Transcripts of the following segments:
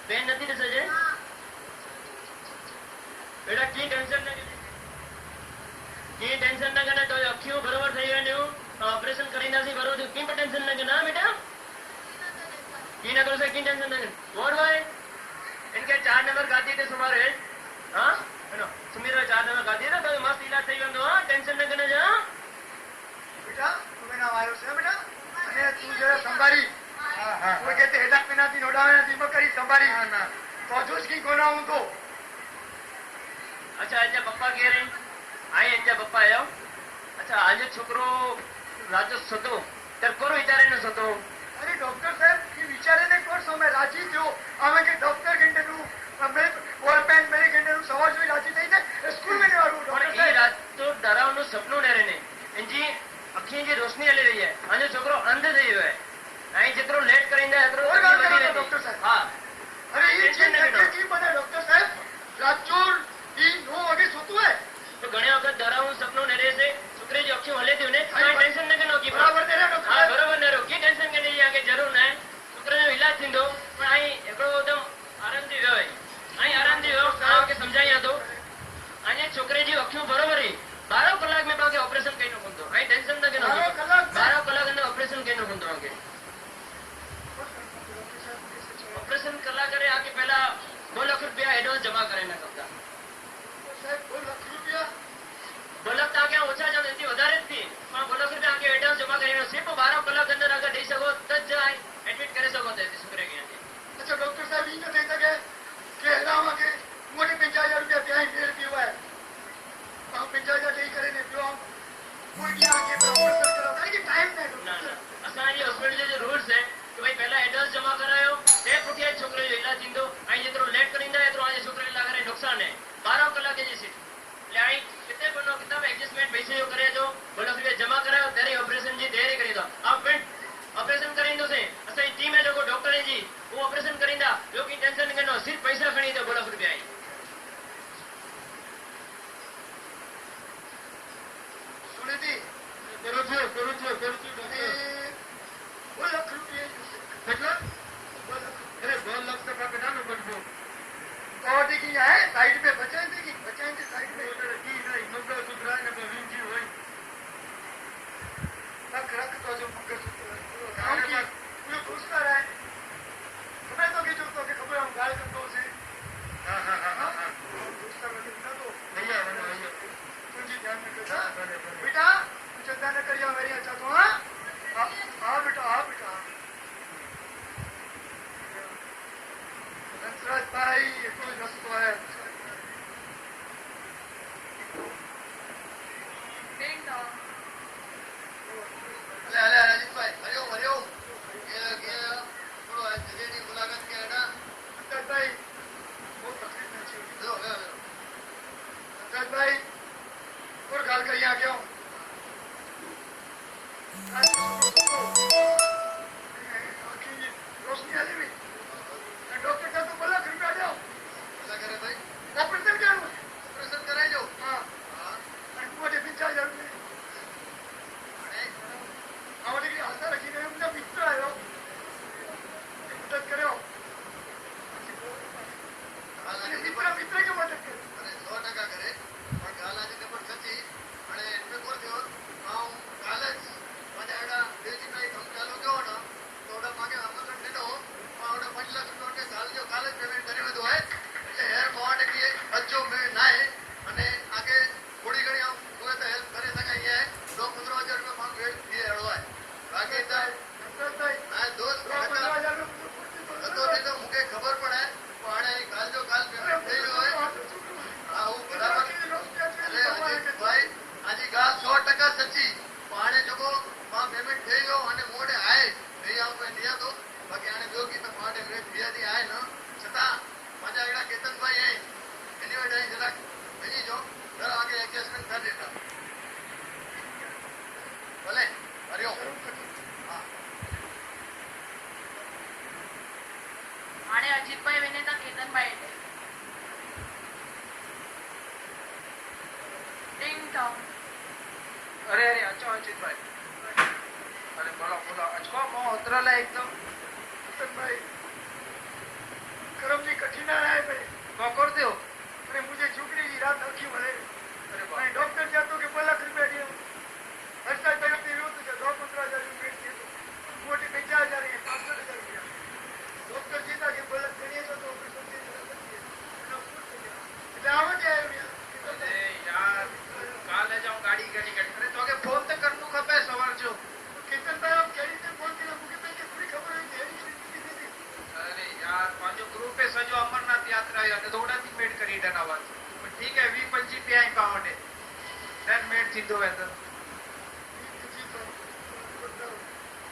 pen नहीं दे सजे बेटा की टेंशन ना करना तो अखियों बराबर થઈ ગયો ऑपरेशन કરી નાસી બરોબર की टेंशन ना करना बेटा की ना करो की टेंशन ना कर और भाई इनके 4 नंबर गाती थे सुमारे हां हेलो सुमीरा 4 नंबर गाती है ना तो मस्त इलाज થઈ ગયો हां टेंशन ना करना जा बेटा तुम्हें ना आयो से बेटा અને તું જરા સંભાળી કોઈ કહેતે હેડા પીનાથી નોડાવે દીમક કરી સંભાળી તો જોશ કી કોના હું તો अच्छा अच्छा पप्पा कह रहे आए अच्छा पप्पा आयो अच्छा आज छोकरो राजो सतो तर कोरो विचारे न सतो अरे डॉक्टर साहब ये विचारे ने कोर समय राजी थयो आमे के डॉक्टर घंटे नु मैं बोल पेन मेरे घंटे नु सवाज में राजी થઈ ને સ્કૂલ में વાળું પણ એ રાત તો ડરાવનું સપનું ને રેને એજી અખી જે રોશની આલી રહી है આજો છોકરો અંધ થઈ ગયો है અહીં જેટલો લેટ કરીને એટલો डॉक्टर साहब हां अरे ये की बने डॉक्टर साहब राचोर ई नो आगे सोतु है तो घणे वखत डरावનું સપનું ને રહે છે છોકરે જે અખી હલે થયું ને કાઈ ટેન્શન ન કેનો की बराबर दे रहा हां डॉक्टर बराबर न रो की टेंशन के नहीं आगे जरूर ना છોકરાનો ઈલાજ થીંદો પણ અહીં એકડો એકદમ આરામથી વેવાય અહીં આરામથી વેવ કામ કે સમજાયા તો આજે છોકરે જે અખિયું બરોબર હે 12 કલાક में बाके ऑपरेशन कइनो कोंतो आई टेंशन न केनो 12 कलाक अंदर ऑपरेशन कइनो कोंतो आगे ऑपरेशन कला करे आगे पहला 2 लाख रुपया एडवांस जमा करे ना करता साहब 2 लाख रुपया 2 लाख आगे ओछा जाने थी વધારે જ थी પણ 2 लाख रुपया आगे एडवांस जमा કરીને સિર્ફ 12 કલાક અંદર આगे દઈ શકો તો જ એડમિટ કરી શકો તે છોકરે કે अच्छा डॉक्टर साहब ये नहीं सके के हलावा के मोटे 50,000 रुपया ब्याह फेर दियो है हम 50,000 दे करे ने जो कोई की आके ऑपरेशन करा ताकि टाइम ना ना असा ये हॉस्पिटल जे रूल्स है कि भाई पहला एडवांस जमा करायो ते पुठिया छोकरे जो इलाज थींदो आई जेतरो लेट करिंदा एतरो आज छोकरे लागे नुकसान है 12 कलाक जे सी એટલે आई कितने बनो कितना एडजस्टमेंट पैसे जो करे जो 2 लाख रुपया जमा करायो तेरे ऑपरेशन जी देरी करी दो आप फिर ऑपरेशन करिंदो से असा टीम है जो डॉक्टर है जी वो ऑपरेशन करिंदा जो की टेंशन न करनो सिर्फ पैसा खणी दो 2 लाख रुपया आई सुने थी करो छो डॉक्टर 2 लाख रुपया मतलब अरे 2 लाख से का ना बढ़ो और देखिए है साइड पे बचाएंगे साइड में की नहीं मगर सुधरा ने विंजी होई रख तो जो मगर काम की पूरे घुसता रहे हमें तो की जो तो के खबर हम गाल करतो से हां घुसता रहे ना तो भैया भैया तुझे ध्यान में रखना बेटा तू चिंता न करियो मेरी अच्छा तो हां हां बेटा हंसराज भाई ये कोई रस्तो है अरे राजीव भाई हरिओम ये थोड़ा जगह मुलाकात के है ना अंकल भाई बहुत तकलीफ में छी लो अंकल भाई और गाल कर यहां क्यों रोशनी आली भी डॉक्टर का तो 2 लाख रुपया दो क्या करे भाई ऑपरेशन कराई दो हां मुझे 50,000 रुपये हमारे लिए आशा रखी गई उनका मित्र आयो मदद करो मित्र की मदद करे अरे 100% करे पण गाला जे पण सच्ची आणि इनमें कोण थियो हां कालच माझ्या एडा बेजी नाही काम चालू केવો ना तोडा मागे आमंत्रण देतो आवडा 5 लाख रुपया साल जो कालच पेमेंट કર્યો હતો હે એટલે હે મોડ કે અજો મે નાય અને આગે થોડી ઘણી આમ કોઈ તો હેલ્પ કરી શકાય હે 10-15,000 રૂપિયા માંગ ફી હળવાય બાકી તો આ દોસ્ત 15,000 રૂપિયા તો મુકે ખબર પડે પણ કાલ જો કાલ પેમેન્ટ થઈ ગયો હોય આ હું બરાબર એટલે અજીત ભાઈ આજી ગાલ 100% સચ્ચી પાણે જકો માં પેમેન્ટ થઈ ગયો અને મોડે આય થઈ આવ મે દિયા તો બાકી આને જો કી તો પાણે મે દિયા દી આય ન છતા माझा एड़ा केतन भाई है एनीवे डाई जरा भेजी जो जरा आगे एडजस्टमेंट कर देता भले हरिओम हां आणि अजित भाई विनेता केतन भाई टिंग टॉक अरे अच्छा अजित भाई अरे बोला अच्छा मो उतरला एकदम केतन भाई कर्म जी कठिनाई आहे भाई तो कर दो अरे मुझे छोकरी जी रात अखी वळे अरे मैं बाप डॉक्टर कहतो कि 2 लाख रुपया दियो हस्ता तगती वियो तो 10-15 हजार रुपया दियो मोटी 50,000 के 65,000 रुपया डॉक्टर जी का के 2 लाख करिए तो ऑपरेशन की जरूरत है એટલે આવડે આવ્યા अरे यार काल जाऊं गाड़ी गाड़ी गाड़ी अरे तो के फोन तो करनु खपे सवार जो कितन भाई आप केड़ी से फोन किया मुझे पहले पूरी खबर है हेरी अरे यार पांचो ग्रुप पे सजो अमरनाथ यात्रा है थोड़ा सी मेड करी डन आवाज ठीक है 20-25 पे आई पावडे डन मेड थी दो है तो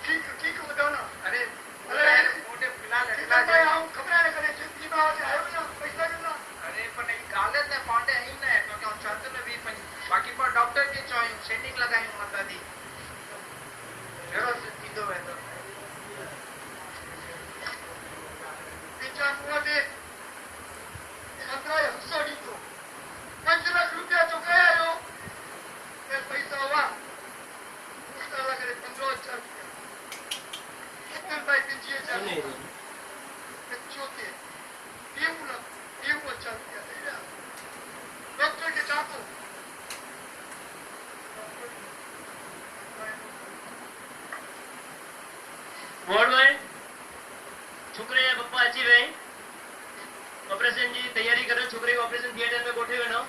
ठीक ठीक बताना अरे अरे मोटे फिलहाल कितन भाई हम खबर है करे जिंदगी में आज आयो ना पैसा करना अरे पण ई काले ने पांडे ही ने तो क्या चाहते ने 20-25 बाकी पर डॉक्टर की चॉइस सेटिंग लगाई मता दी जरो थी दो है तो विचार हुआ दे अंतराय हसोड़ी तो 5 लाख रुपया तो गया यो फिर पैसा हुआ उसका लग रहे 15,000 रुपया कितन भाई 5,000 बच्चों के 1,00,000 रुपया दे दिया डॉक्टर के चाहतो મોડભાઈ છોકરે પપ્પા અચી ભાઈ ઓપરેશન ની તૈયારી કરો છોકરી ઓપરેશન થિયેટર में ગોઠવ્યો નો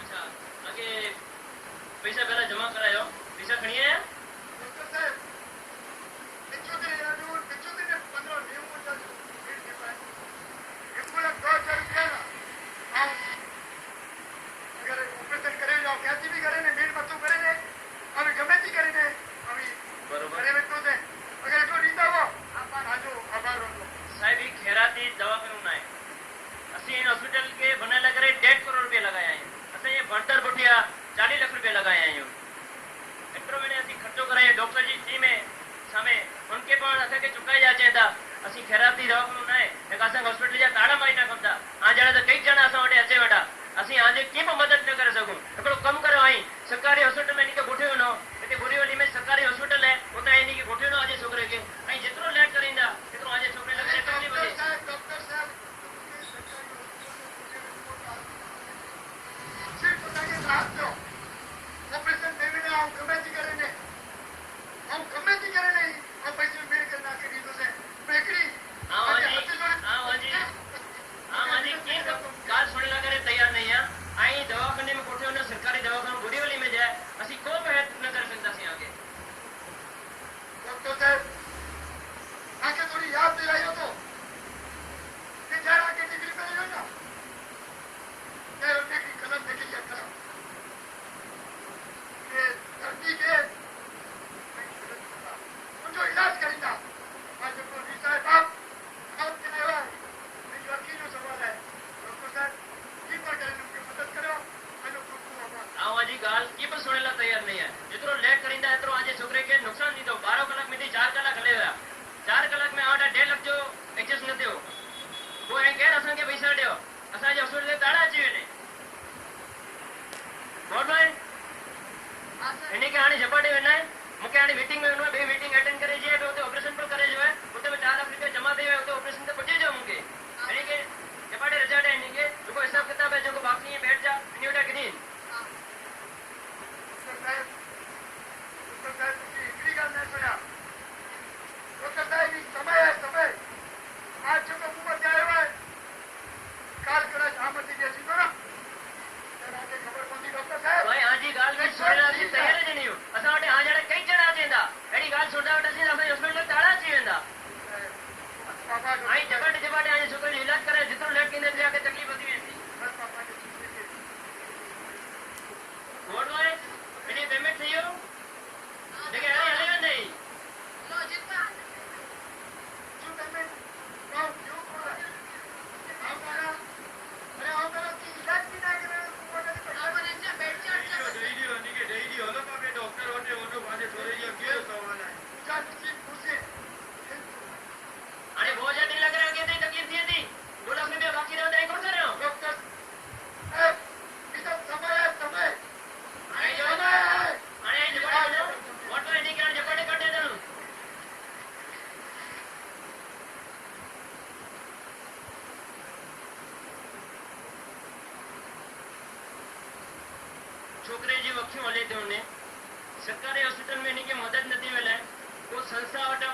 અચ્છા આગે પૈસા પહેલા જમા કરાયો પૈસા ખણી આયા डॉक्टर साहब बच्चों के यादव बच्चों के 15,000 पेट के पास 1,02,000 रुपया ना हाँ अगर ऑपरेशन करे जाओ कैसी भी करे ने मेड मत तो करे ने हमें गमे थी करे ने हमें બરોબર अरे बच्चों से अगर जो रीता हो आजो आभार रखो साहब ये खेराती दवाखानु ना है असि इन हॉस्पिटल के बनाला करे 1.5 करोड़ रुपया लगाया है असे ये भणतर बुटिया 40 लाख रुपया लगाया है एटरो मैंने असि खर्चो कराया डॉक्टर जी टीम है सामे उनके पण असे के चुकाई जाचे था असि खेराती दवाखानु ना है एक असंग हॉस्पिटल जा ताड़ा मारी ना करता आ जणा तो कई जणा असा वटे अचे वटा असि आजे केम मदद न करे सकूं एकड़ो कम करो आई सरकारी हॉस्पिटल में निके गोठे नो एते बोरीवली में सरकारी हॉस्पिटल है उता एनी के गोठे नो आजे छोकरे के आई जितरो लेट करिंदा तितरो आजे छोकरे लगे तकलीफ है डॉक्टर साहब सिर्फ बताइए रात दो ऑपरेशन देवी ने हम गमे थी करे ने हम गमे थी करे नहीं हम पैसे मेरे करना के दी तो से बेकरी हाँ जी के गाल सुनेला करे तैयार नहीं है आई दवाखाने में कोठे ने सरकारी दवाखाना बोरीवली में जाए असि को हेल्प न कर सकता सी आगे डॉक्टर साहब आके थोड़ी याद दिलाई हो तो कि जरा के डिग्री पे हो ना मैं उनकी कलम देखी है कलम ये धरती के उनको इलाज करेगा आज को रीता है बाप आप के लिए हुआ मेरी वकील जो सवाल है डॉक्टर साहब ठीक पर करें उनकी मदद करो मैंने को हाँ जी गाल की पर सुनेला तैयार नहीं है जितरो लेट करिंदा एतरो आजे छोकरे के नुकसान दी दो 12 कलाक में 4 कलाक हले हुआ 4 कलाक में आटा 1.5 लाख जो एडजस्ट न थियो वो ऐ केर असन के पैसा दियो असा जे हॉस्पिटल ताड़ा अची ने बोल भाई हाँ सर एने के आने झपाटे वेना है मुके आने मीटिंग में उन्होंने 2 मीटिंग अटेंड करे जे तो ऑपरेशन पर करे जो है उते में 4 लाख रुपया जमा दे तो ऑपरेशन तो पचे जो मुके एने के झपाटे रजाड़े एने के जो हिसाब किताब है जो बाकी है बैठ जा एनी उठा किनी डॉक्टर साहब की इतनी गल नहीं सुना डॉक्टर साहब की समय है समय आज जो को ऊपर जाए हुआ है काल करा आमती जैसी तो ना आगे खबर पहुंची डॉक्टर साहब भाई हाँ जी गाल की सुनेला की तैयार ज नहीं हो असा वटे हाँ जड़े कई जणा चेंदा एडी गाल सुनदा वटे सी असा हॉस्पिटल ताड़ा अची वेंदा बाबा आई जो अखियों हले थे उन्हें सरकारी हॉस्पिटल में इनकी मदद नहीं मिले तो संस्था वटा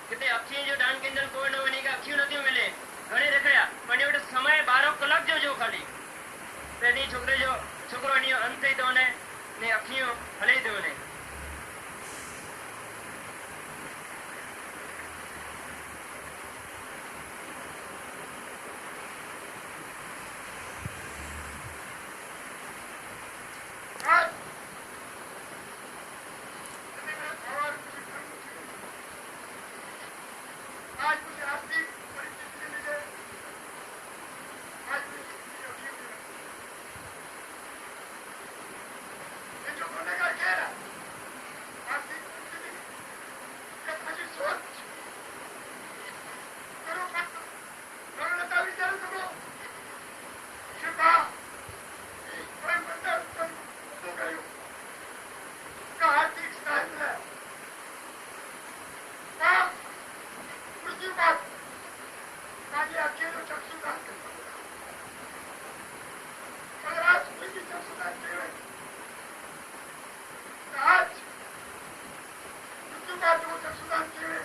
कितने अखियों जो दान केंद्र कोई न होने का अखियों नहीं मिले घणे रखया पण एवढे समय 12 કલાક जो खाली तेनी छोकरे जो छोकरो ની અંત થઈ તો ને અખિયો હલે દો ને आज मुझे आर्थिक परिस्थिति के लिए आज मुझे ये जो बोलेगा क्या है आर्थिक परिस्थिति ये मुझे सोच करो मत नम्रता विचार करो शिफा कोई बंदा तो गयो का आर्थिक स्टाइल है बात आगे अकेले चक्षुदान करता अगर आज कोई भी चक्षुदान करे आज मृत्यु का जो चक्षुदान करे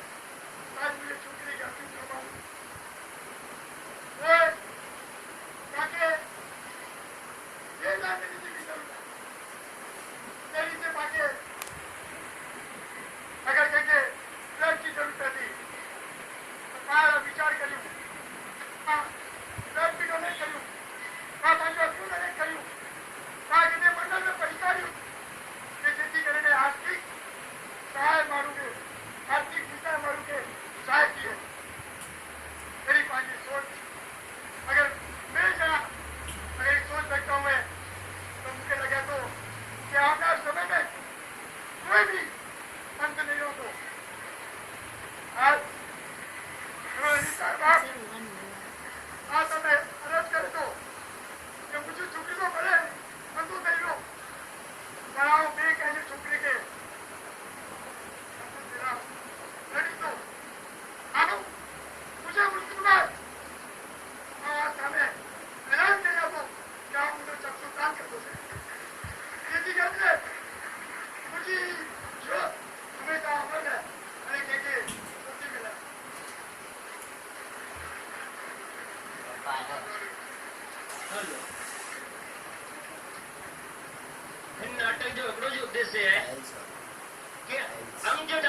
आज मेरे छोकरे का अंतिम प्रभाव वो ताकि ये जानने की जरूरत है तेरी से बाकी अगर कहेंगे ब्लड की जरूरत थी विचार કર્યું બ્લડ ડોનેટ કર્યું પાંચસો ડોનેટ કર્યું એને મંડળને પૈસાડ્યું કે જેથી કરીને આર્થિક સહાય મારું કે આર્થિક વિચાર મારું કે સહાય કીએ मेरी पांची सोच अगर मैं जरा अगर सोच सकता हूँ मैं तो मुझे लगा तो कि आने वाले समय में कोई भी अंत नहीं हो तो आज हाँ तो मैं अर्ज कर दो कि मुझे छुट्टी को पड़े बंदू नहीं लो बनाओ मैं कैसे छुट्टी के लड़ी तो आनो मुझे मुश्किल बात हमें ऐलान किया तो क्या मुझे चक्षुदान कर दो यदि कहते मुझे जो हमेशा अमल है अरे कहते छुट्टी मिला नाटक जो अगलो जो उद्देश्य है कि हम जो